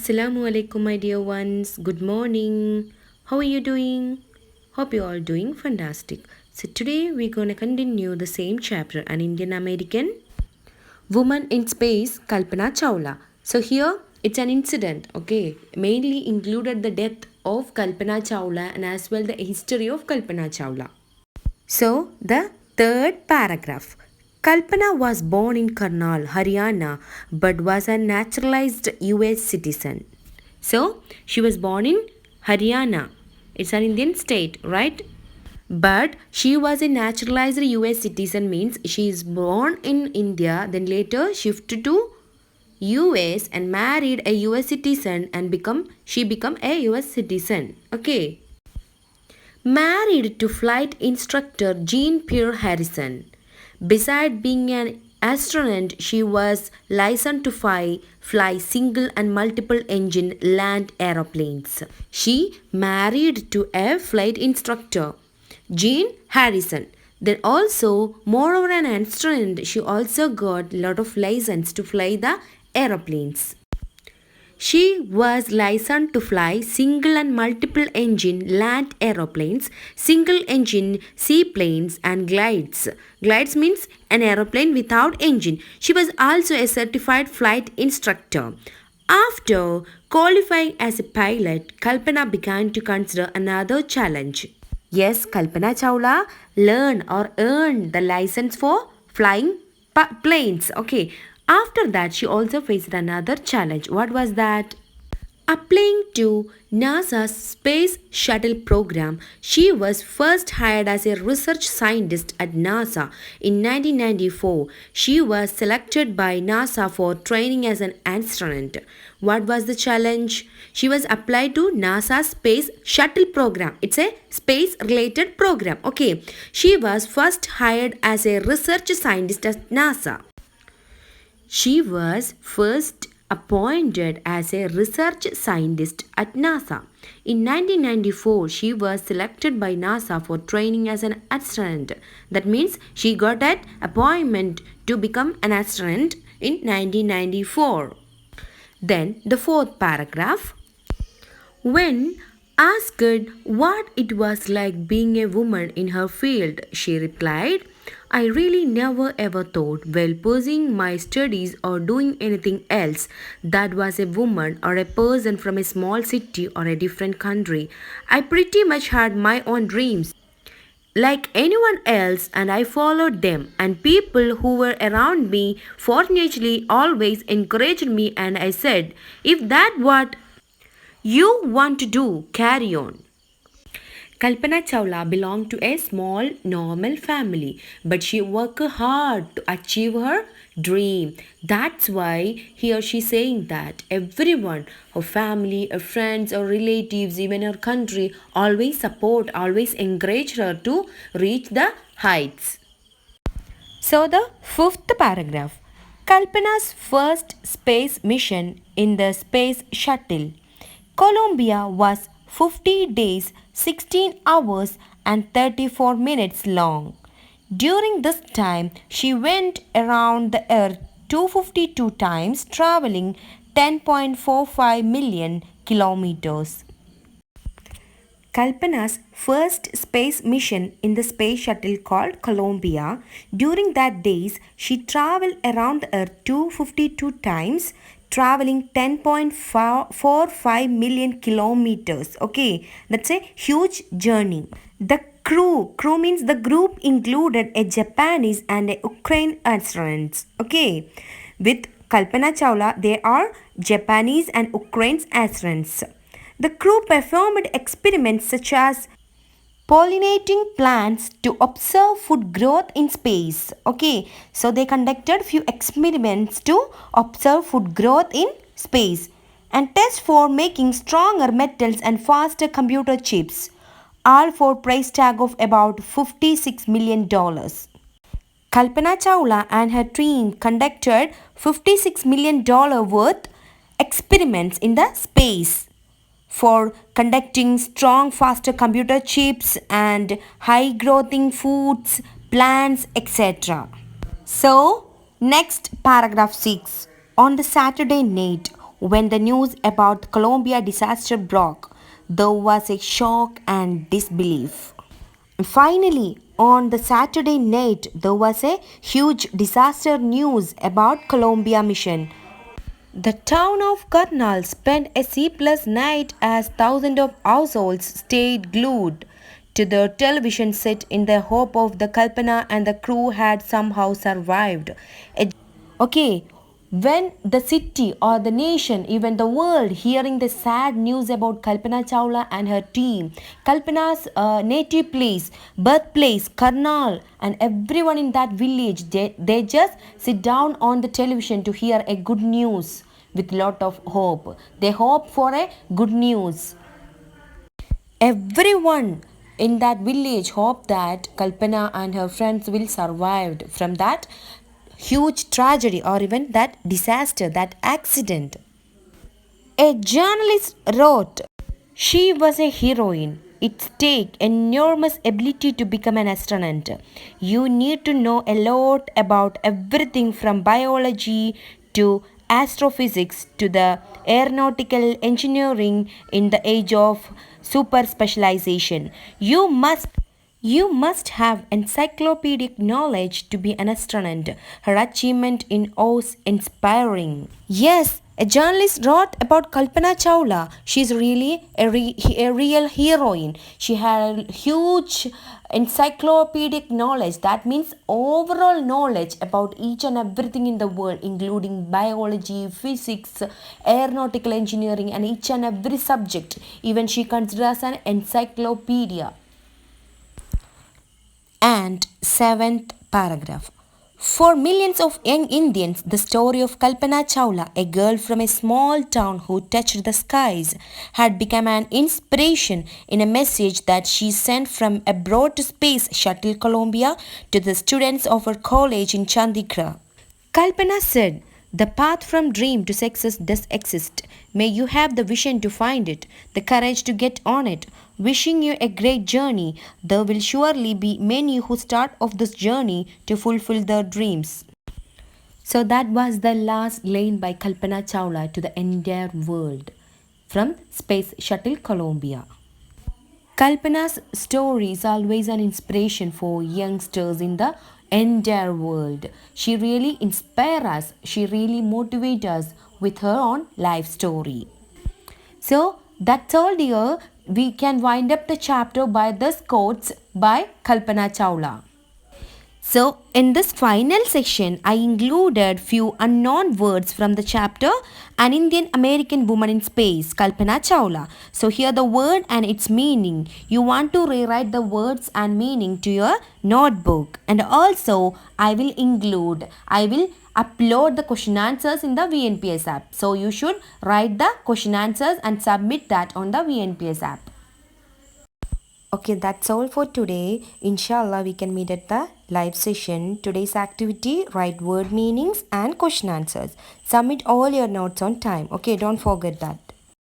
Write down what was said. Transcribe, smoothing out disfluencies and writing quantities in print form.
Assalamu alaikum, my dear ones. Good morning. How are you doing? Hope you're all doing fantastic. So, today we're going to continue the same chapter, an Indian American woman in space, Kalpana Chawla. So, here it's an incident, okay, mainly included the death of Kalpana Chawla and as well the history of Kalpana Chawla. So, the third paragraph. Kalpana was born in Karnal, Haryana, but was a naturalized US citizen. So, she was born in Haryana. It's an Indian state, right? But she was a naturalized US citizen means she is born in India, then later shifted to US and married a US citizen and become a US citizen. Okay. Married to flight instructor Jean Pierre Harrison. Besides being an astronaut, she was licensed to fly single and multiple engine land aeroplanes. She married to a flight instructor, Jean Harrison. Then also, moreover an astronaut, she also got a lot of license to fly the aeroplanes. She was licensed to fly single and multiple engine land aeroplanes, single engine seaplanes, and glides. Glides means an aeroplane without engine. She was also a certified flight instructor. After qualifying as a pilot, Kalpana began to consider another challenge. Yes, Kalpana Chawla learned or earned the license for flying planes. Okay. After that, she also faced another challenge. What was that? Applying to NASA's Space Shuttle program, she was first hired as a research scientist at NASA in 1994. She was selected by NASA for training as an astronaut. What was the challenge? She was applied to NASA's Space Shuttle program. It's a space related program. Okay. She was first hired as a research scientist at NASA. She was first appointed as a research scientist at NASA. In 1994, she was selected by NASA for training as an astronaut. That means she got an appointment to become an astronaut in 1994. Then the fourth paragraph. When asked what it was like being a woman in her field, she replied, I really never ever thought while pursuing my studies or doing anything else that was a woman or a person from a small city or a different country. I pretty much had my own dreams like anyone else and I followed them, and people who were around me fortunately always encouraged me, and I said, if that what you want to do, carry on. Kalpana Chawla belonged to a small, normal family, but she worked hard to achieve her dream. That's why here she's saying that everyone, her family, her friends, her relatives, even her country, always support, always encourage her to reach the heights. So the fifth paragraph. Kalpana's first space mission in the space shuttle. Columbia was 50 days, 16 hours and 34 minutes long. During this time, she went around the earth 252 times, traveling 10.45 million kilometers. Kalpana's first space mission in the space shuttle called Columbia. During that days, she traveled around the earth 252 times, traveling 10.45 million kilometers. Okay, that's a huge journey. The crew means the group included a Japanese and a Ukraine astronauts. Okay, with Kalpana Chawla, they are Japanese and Ukraine's astronauts. The crew performed experiments such as pollinating plants to observe food growth in space. Okay, so they conducted few experiments to observe food growth in space and test for making stronger metals and faster computer chips, all for price tag of about $56 million. Kalpana Chawla and her team conducted $56 million worth experiments in the space for conducting strong, faster computer chips and high growing foods, plants, etc. So, next paragraph 6. On the Saturday night, when the news about the Colombia disaster broke, there was a shock and disbelief. Finally, on the Saturday night, there was a huge disaster news about Colombia mission. The town of Karnal spent a sleepless night as thousands of households stayed glued to their television set in the hope of the Kalpana and the crew had somehow survived. Okay, when the city or the nation, even the world, hearing the sad news about Kalpana Chawla and her team, Kalpana's native place, birthplace, Karnal, and everyone in that village, they just sit down on the television to hear a good news with lot of hope. They hope for a good news. Everyone in that village hope that Kalpana and her friends will survive from that huge tragedy or even that disaster, that accident. A journalist wrote, she was a heroine. It takes enormous ability to become an astronaut. You need to know a lot about everything from biology to astrophysics to the aeronautical engineering in the age of super specialization. You must have encyclopedic knowledge to be an astronaut. Her achievement in was inspiring. Yes, a journalist wrote about Kalpana Chawla. She's really a real heroine. She had a huge encyclopedic knowledge. That means overall knowledge about each and everything in the world, including biology, physics, aeronautical engineering, and each and every subject. Even she considers an encyclopedia. And seventh paragraph. For millions of young Indians, the story of Kalpana Chawla, a girl from a small town who touched the skies, had become an inspiration in a message that she sent from abroad to Space Shuttle Columbia to the students of her college in Chandigarh. Kalpana said, the path from dream to success does exist. May you have the vision to find it, the courage to get on it. Wishing you a great journey. There will surely be many who start off this journey to fulfill their dreams. So that was the last line by Kalpana Chawla to the entire world from Space Shuttle Columbia. Kalpana's story is always an inspiration for youngsters in the entire world. She really inspires us, she really motivates us with her own life story. So that's all, dear. We can wind up the chapter by this quotes by Kalpana Chawla. So in this final section, I included few unknown words from the chapter An Indian American Woman in Space, Kalpana Chawla. So here the word and its meaning. You want to rewrite the words and meaning to your notebook. And also I will upload the question answers in the VNPS app. So you should write the question answers and submit that on the VNPS app. Okay, that's all for today. Inshallah, we can meet at the live session. Today's activity, write word meanings and question answers. Submit all your notes on time. Okay, don't forget that.